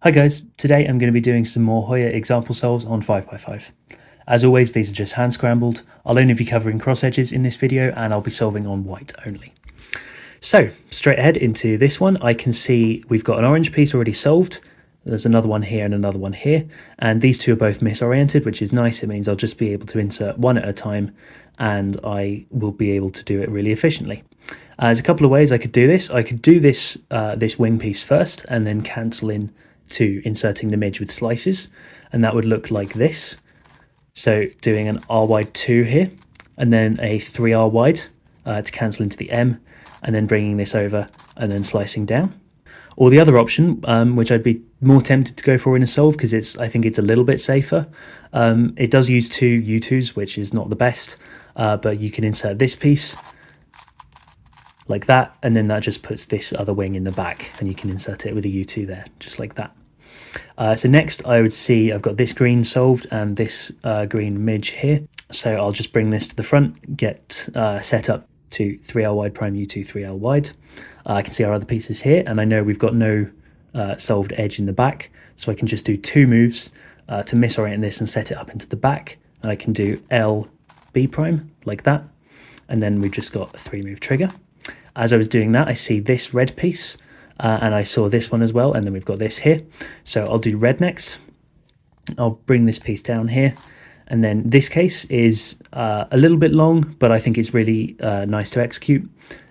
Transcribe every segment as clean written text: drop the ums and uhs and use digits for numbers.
Hi guys, today I'm going to be doing some more Hoya example solves on 5x5. As always, these are just hand scrambled. I'll only be covering cross edges in this video and I'll be solving on white only. So straight ahead into this one, I can see we've got an orange piece already solved. There's another one here and another one here, and these two are both misoriented, which is nice. It means I'll just be able to insert one at a time and I will be able to do it really efficiently. There's a couple of ways I could do this. I could do this wing piece first and then cancel in to inserting the midge with slices, and that would look like this. So doing an R wide 2 here and then a 3R wide to cancel into the M, and then bringing this over and then slicing down. Or the other option, which I'd be more tempted to go for in a solve because I think it's a little bit safer. It does use two U2s, which is not the best, but you can insert this piece like that, and then that just puts this other wing in the back, and you can insert it with a U2 there, just like that. So next I would see I've got this green solved and this green midge here. So I'll just bring this to the front, get set up to 3L wide prime U2 3L wide. I can see our other pieces here, and I know we've got no solved edge in the back, so I can just do two moves to misorient this and set it up into the back, and I can do L B prime like that, and then we've just got a 3-move trigger. As I was doing that, I see this red piece, and I saw this one as well, and then we've got this here. So I'll do red next. I'll bring this piece down here, and then this case is a little bit long, but I think it's really nice to execute.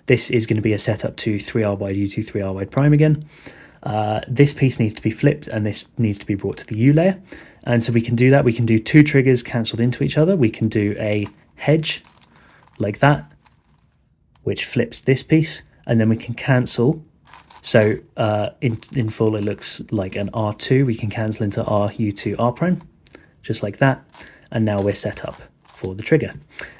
This is going to be a setup to 3R wide U2 3R wide prime again. This piece needs to be flipped, and this needs to be brought to the U layer. And so we can do that. We can do two triggers cancelled into each other. We can do a hedge like that, which flips this piece, and then we can cancel. So in full it looks like an R2. We can cancel into R U2 R prime, just like that, and now we're set up for the trigger.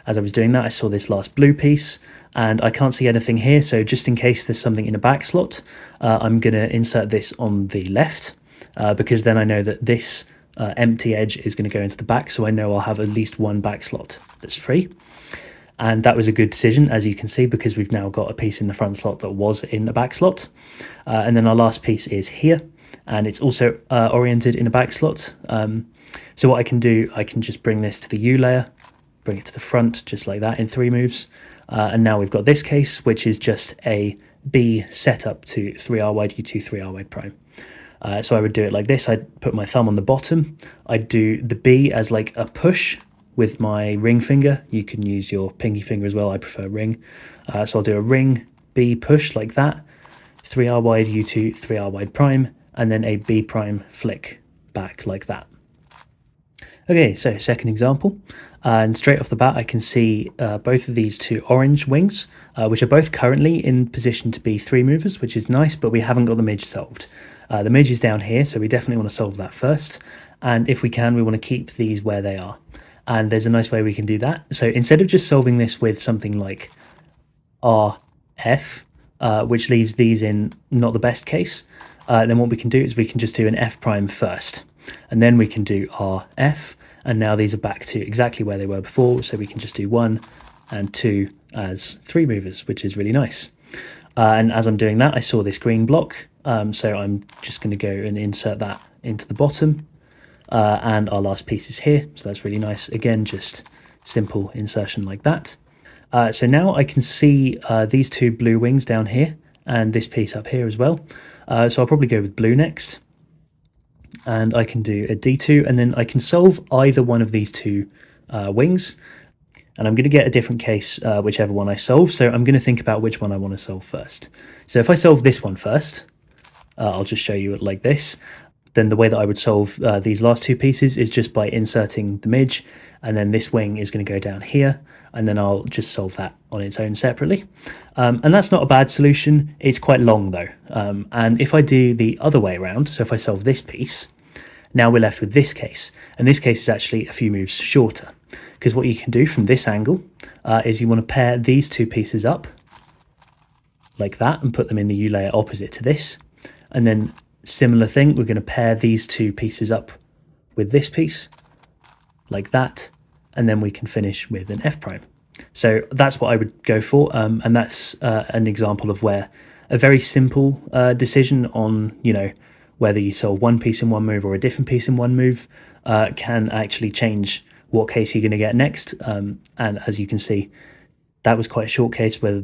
As I was doing that, I saw this last blue piece, and I can't see anything here, so just in case there's something in a back slot, I'm going to insert this on the left, because then I know that this empty edge is going to go into the back, so I know I'll have at least one back slot that's free. And that was a good decision, as you can see, because we've now got a piece in the front slot that was in the back slot. And then our last piece is here, and it's also oriented in a back slot. So what I can do, I can just bring this to the U layer, bring it to the front, just like that in 3 moves. And now we've got this case, which is just a B setup to 3R wide U2 3R wide prime. So I would do it like this. I'd put my thumb on the bottom. I'd do the B as like a push with my ring finger. You can use your pinky finger as well. I prefer ring. So I'll do a ring B push like that, 3R wide U2 3R wide prime, and then a B prime flick back like that. Okay, so second example, and straight off the bat I can see both of these two orange wings, which are both currently in position to be 3 movers, which is nice, but we haven't got the midge solved. The midge is down here, so we definitely want to solve that first, and if we can, we want to keep these where they are. And there's a nice way we can do that. So instead of just solving this with something like RF, which leaves these in not the best case, then what we can do is we can just do an F prime first, and then we can do RF, and now these are back to exactly where they were before, so we can just do 1 and 2 as 3 movers, which is really nice. And as I'm doing that, I saw this green block, so I'm just going to go and insert that into the bottom. And our last piece is here, so that's really nice. Again, just simple insertion like that. So now I can see these two blue wings down here and this piece up here as well. So I'll probably go with blue next, and I can do a D2, and then I can solve either one of these two wings, and I'm going to get a different case whichever one I solve. So I'm going to think about which one I want to solve first. So if I solve this one first, I'll just show you it like this. Then the way that I would solve these last two pieces is just by inserting the midge, and then this wing is going to go down here, and then I'll just solve that on its own separately. And that's not a bad solution. It's quite long though. And if I do the other way around, so if I solve this piece, now we're left with this case, and this case is actually a few moves shorter, because what you can do from this angle is you want to pair these two pieces up like that and put them in the U layer opposite to this, and then similar thing, we're going to pair these two pieces up with this piece like that, and then we can finish with an F prime. So that's what I would go for, and that's an example of where a very simple decision on, whether you solve one piece in one move or a different piece in one move, can actually change what case you're going to get next. And as you can see, that was quite a short case, whether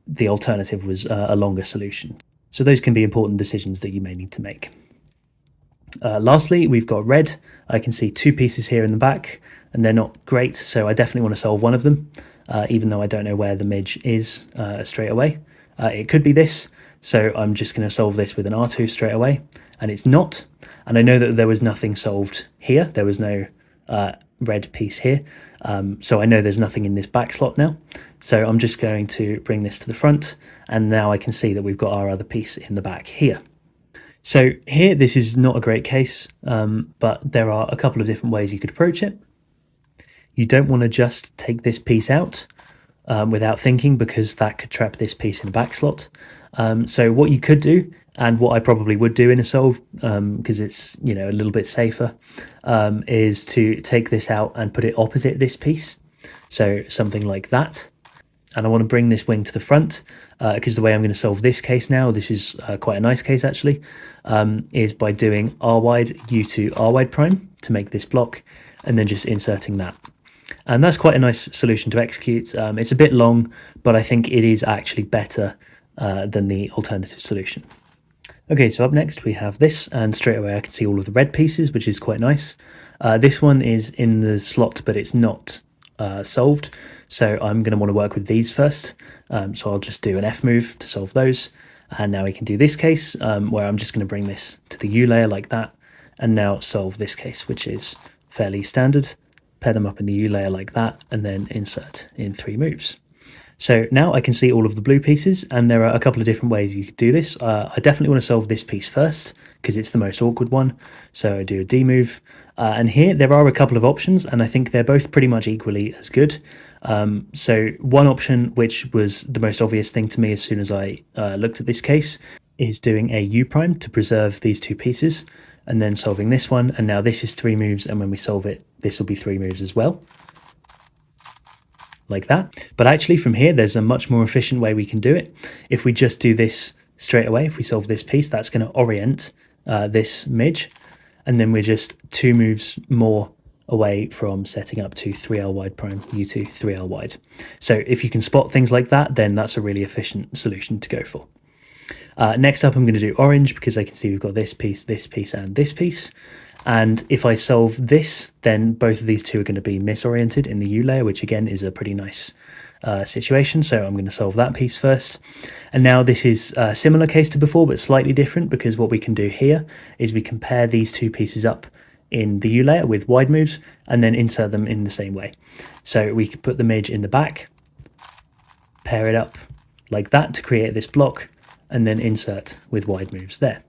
the alternative was a longer solution. So those can be important decisions that you may need to make. Lastly, we've got red. I can see two pieces here in the back, and they're not great, so I definitely want to solve one of them, even though I don't know where the midge is straight away. It could be this, so I'm just going to solve this with an R2 straight away, and it's not. And I know that there was nothing solved here. There was no red piece here, so I know there's nothing in this back slot now. So I'm just going to bring this to the front, and now I can see that we've got our other piece in the back here. So here, this is not a great case, but there are a couple of different ways you could approach it. You don't want to just take this piece out without thinking, because that could trap this piece in the back slot. So what you could do, and what I probably would do in a solve, because it's a little bit safer, is to take this out and put it opposite this piece. So something like that. And I want to bring this wing to the front, because the way I'm going to solve this case now, this is quite a nice case actually, is by doing R wide U2 R wide prime to make this block, and then just inserting that. And that's quite a nice solution to execute. It's a bit long, but I think it is actually better than the alternative solution. Okay, so up next we have this, and straight away I can see all of the red pieces, which is quite nice. This one is in the slot, but it's not solved. So I'm going to want to work with these first. So I'll just do an F move to solve those. And now we can do this case where I'm just going to bring this to the U layer like that. And now solve this case, which is fairly standard. Pair them up in the U layer like that, and then insert in 3 moves. So now I can see all of the blue pieces, and there are a couple of different ways you could do this. I definitely want to solve this piece first, because it's the most awkward one. So I do a D move. And here there are a couple of options, and I think they're both pretty much equally as good. So one option, which was the most obvious thing to me as soon as I looked at this case, is doing a U prime to preserve these 2 pieces, and then solving this one. And now this is 3 moves, and when we solve it, this will be 3 moves as well, like that. But actually from here, there's a much more efficient way we can do it. If we just do this straight away, if we solve this piece, that's going to orient this midge, and then we're just 2 moves more away from setting up to 3L wide prime U2 3L wide. So if you can spot things like that, then that's a really efficient solution to go for. Next up, I'm going to do orange, because I can see we've got this piece, and this piece. And if I solve this, then both of these two are going to be misoriented in the U layer, which again is a pretty nice situation. So I'm going to solve that piece first. And now this is a similar case to before, but slightly different, because what we can do here is we can pair these 2 pieces up in the U layer with wide moves, and then insert them in the same way. So we could put the midge in the back, pair it up like that to create this block, and then insert with wide moves there.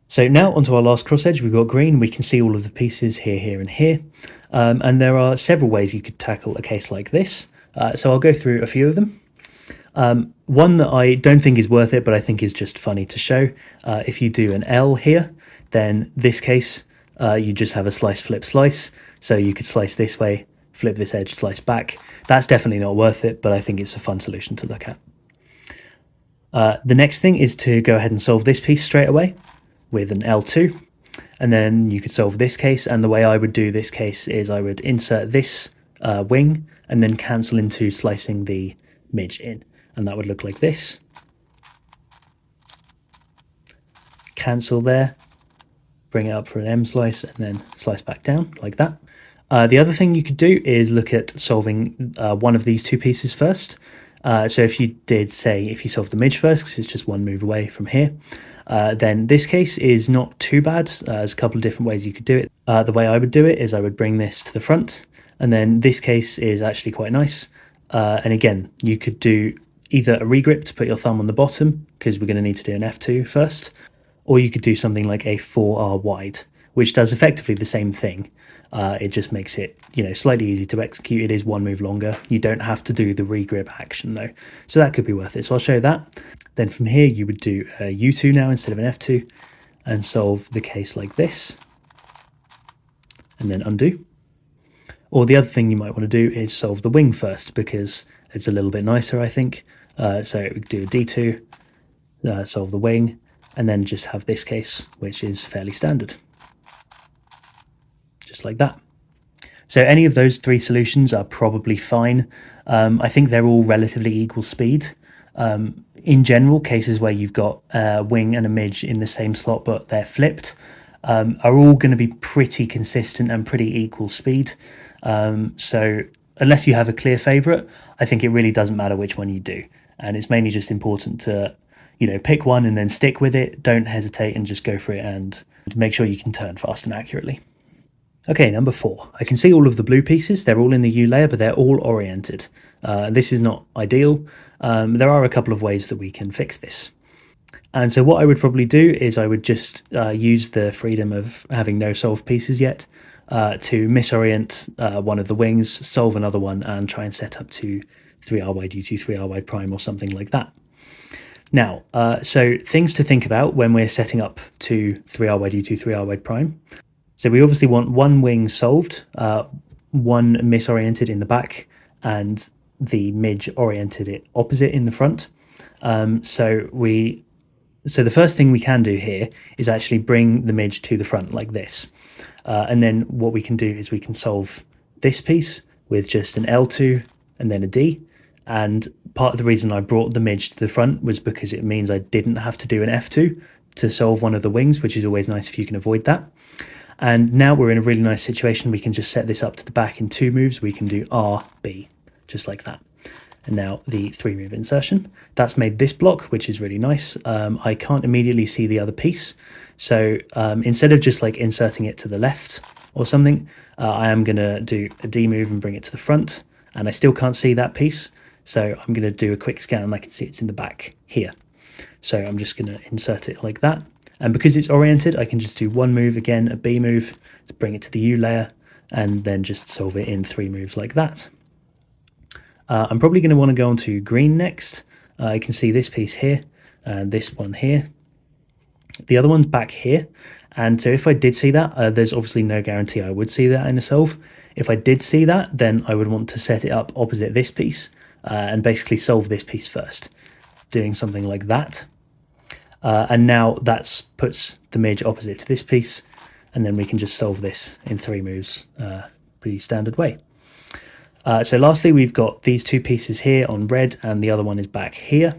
So now onto our last cross edge, we've got green. We can see all of the pieces here, here, and here. And there are several ways you could tackle a case like this. So I'll go through a few of them. One that I don't think is worth it, but I think is just funny to show. If you do an L here, then this case, you just have a slice, flip, slice. So you could slice this way, flip this edge, slice back. That's definitely not worth it, but I think it's a fun solution to look at. The next thing is to go ahead and solve this piece straight away with an L2, and then you could solve this case. And the way I would do this case is I would insert this wing and then cancel into slicing the midge in, and that would look like this. Cancel there, bring it up for an M slice, and then slice back down like that. The other thing you could do is look at solving one of these 2 pieces first. So if you did, say, if you solve the midge first, because it's just 1 move away from here, then this case is not too bad. There's a couple of different ways you could do it. The way I would do it is I would bring this to the front, and then this case is actually quite nice. And again, you could do either a regrip to put your thumb on the bottom, because we're going to need to do an F2 first, or you could do something like a 4R wide, which does effectively the same thing. It just makes it, slightly easy to execute. It is 1 move longer. You don't have to do the regrip action though. So that could be worth it. So I'll show you that. Then from here, you would do a U2 now instead of an F2, and solve the case like this, and then undo. Or the other thing you might want to do is solve the wing first, because it's a little bit nicer, I think. So we could do a D2, solve the wing, and then just have this case, which is fairly standard, just like that. So any of those three solutions are probably fine. I think they're all relatively equal speed. In general, cases where you've got a wing and a midge in the same slot but they're flipped are all going to be pretty consistent and pretty equal speed. So unless you have a clear favourite, I think it really doesn't matter which one you do. And it's mainly just important to, pick one and then stick with it. Don't hesitate and just go for it and make sure you can turn fast and accurately. Okay, number 4. I can see all of the blue pieces. They're all in the U layer, but they're all oriented. This is not ideal. There are a couple of ways that we can fix this. And so what I would probably do is I would just use the freedom of having no solved pieces yet to misorient one of the wings, solve another one, and try and set up to 3R wide U2, 3R wide prime or something like that. Now, so things to think about when we're setting up to 3R wide U2, 3R wide prime. So we obviously want one wing solved, one misoriented in the back, and the midge oriented it opposite in the front. So the first thing we can do here is actually bring the midge to the front like this. And then what we can do is we can solve this piece with just an L2 and then a D. And part of the reason I brought the midge to the front was because it means I didn't have to do an F2 to solve one of the wings, which is always nice if you can avoid that. And now we're in a really nice situation. We can just set this up to the back in 2 moves. We can do R, B, just like that. And now the 3-move insertion. That's made this block, which is really nice. I can't immediately see the other piece. So instead of just like inserting it to the left or something, I am going to do a D move and bring it to the front. And I still can't see that piece. So I'm going to do a quick scan and I can see it's in the back here. So I'm just going to insert it like that. And because it's oriented, I can just do 1 move again, a B move to bring it to the U layer, and then just solve it in 3 moves like that. I'm probably going to want to go on to green next. I can see this piece here, and this one here. The other one's back here. And so if I did see that, there's obviously no guarantee I would see that in a solve. If I did see that, then I would want to set it up opposite this piece and basically solve this piece first, doing something like that. And now that puts the midge opposite to this piece, and then we can just solve this in 3 moves, pretty standard way. So lastly, we've got these 2 pieces here on red, and the other one is back here.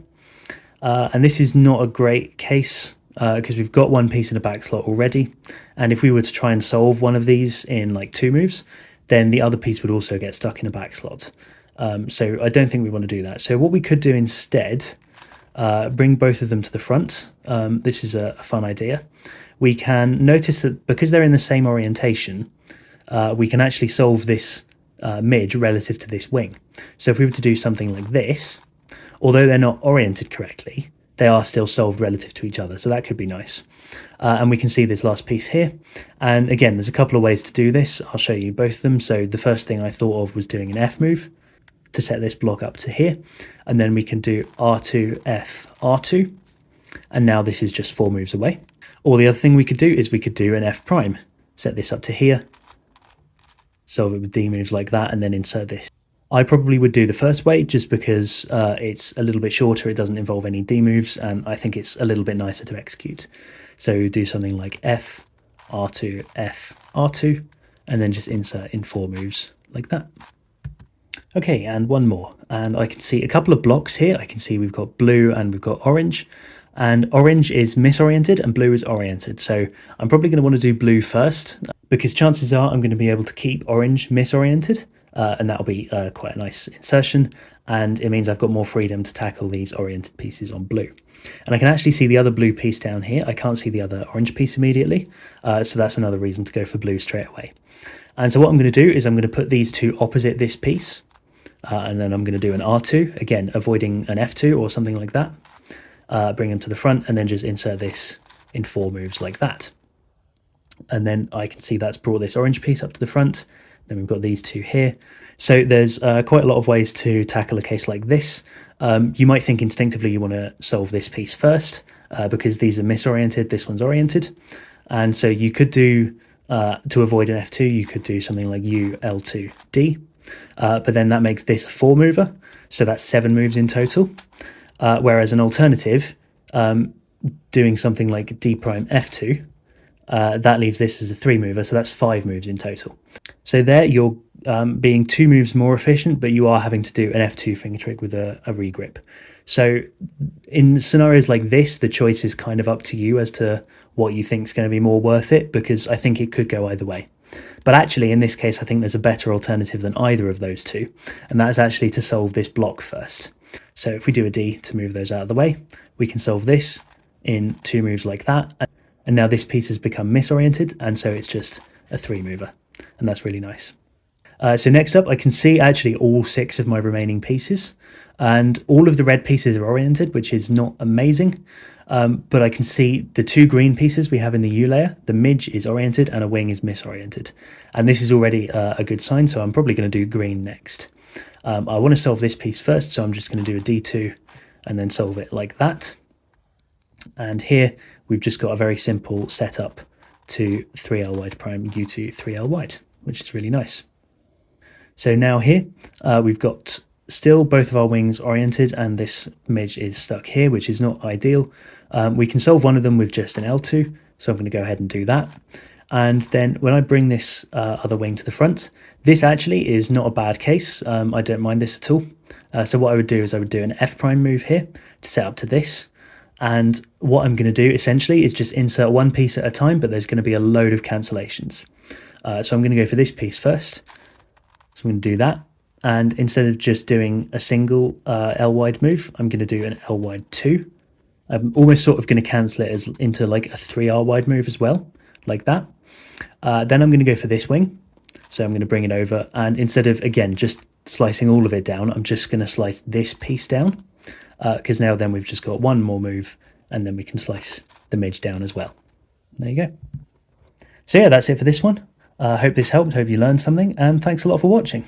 And this is not a great case because we've got 1 piece in a back slot already. And if we were to try and solve one of these in like 2 moves, then the other piece would also get stuck in a back slot. So I don't think we want to do that. So what we could do instead, bring both of them to the front. This is a fun idea. We can notice that because they're in the same orientation, we can actually solve this midge relative to this wing. So if we were to do something like this, although they're not oriented correctly, they are still solved relative to each other. So that could be nice. And we can see this last piece here. And again, there's a couple of ways to do this. I'll show you both of them. So the first thing I thought of was doing an F move to set this block up to here. And then we can do R2, F, R2. And now this is just 4 moves away. Or the other thing we could do is we could do an F prime, set this up to here, solve it with D moves like that, and then insert this. I probably would do the first way just because it's a little bit shorter, it doesn't involve any D moves, and I think it's a little bit nicer to execute. So do something like F, R2, F, R2, and then just insert in 4 moves like that. Okay, and one more, and I can see a couple of blocks here. I can see we've got blue and we've got orange, and orange is misoriented and blue is oriented. So I'm probably going to want to do blue first because chances are I'm going to be able to keep orange misoriented, and that'll be quite a nice insertion, and it means I've got more freedom to tackle these oriented pieces on blue. And I can actually see the other blue piece down here. I can't see the other orange piece immediately, so that's another reason to go for blue straight away. And so what I'm going to do is I'm going to put these 2 opposite this piece, and then I'm going to do an R2, again avoiding an F2 or something like that, bring them to the front, and then just insert this in 4 moves like that. And then I can see that's brought this orange piece up to the front. Then we've got these 2 here. So there's quite a lot of ways to tackle a case like this. You might think instinctively you want to solve this piece first because these are misoriented, this one's oriented. And so you could do, to avoid an F2, you could do something like U, L2, D. But then that makes this a 4 mover. So that's 7 moves in total. Whereas an alternative, doing something like D prime F2, that leaves this as a 3 mover, so that's 5 moves in total. So there you're being 2 moves more efficient, but you are having to do an F2 finger trick with a regrip. So in scenarios like this, the choice is kind of up to you as to what you think is going to be more worth it, because I think it could go either way. But actually, in this case, I think there's a better alternative than either of those two, and that is actually to solve this block first. So if we do a D to move those out of the way, we can solve this in 2 moves like that. And now this piece has become misoriented, and so it's just a 3 mover, and that's really nice. So next up, I can see actually all 6 of my remaining pieces, and all of the red pieces are oriented, which is not amazing. But I can see the 2 green pieces we have in the U layer, the midge is oriented and a wing is misoriented. And this is already a good sign, so I'm probably going to do green next. I want to solve this piece first, so I'm just going to do a D2 and then solve it like that. And here we've just got a very simple setup to 3L wide prime U2 3L wide, which is really nice. So now here we've got still both of our wings oriented, and this midge is stuck here, which is not ideal. We can solve one of them with just an L2, so I'm going to go ahead and do that. And then when I bring this other wing to the front, this actually is not a bad case. I don't mind this at all. So what I would do is I would do an F prime move here to set up to this. And what I'm going to do essentially is just insert one piece at a time, but there's going to be a load of cancellations. So I'm going to go for this piece first. So I'm going to do that. And instead of just doing a single L wide move, I'm going to do an L wide 2. I'm almost sort of going to cancel it into like a 3R wide move as well, like that. Then I'm going to go for this wing. So I'm going to bring it over, and instead of, again, just slicing all of it down, I'm just going to slice this piece down, because now then we've just got one more move, and then we can slice the midge down as well. There you go. So yeah, that's it for this one. I hope this helped, hope you learned something, and thanks a lot for watching.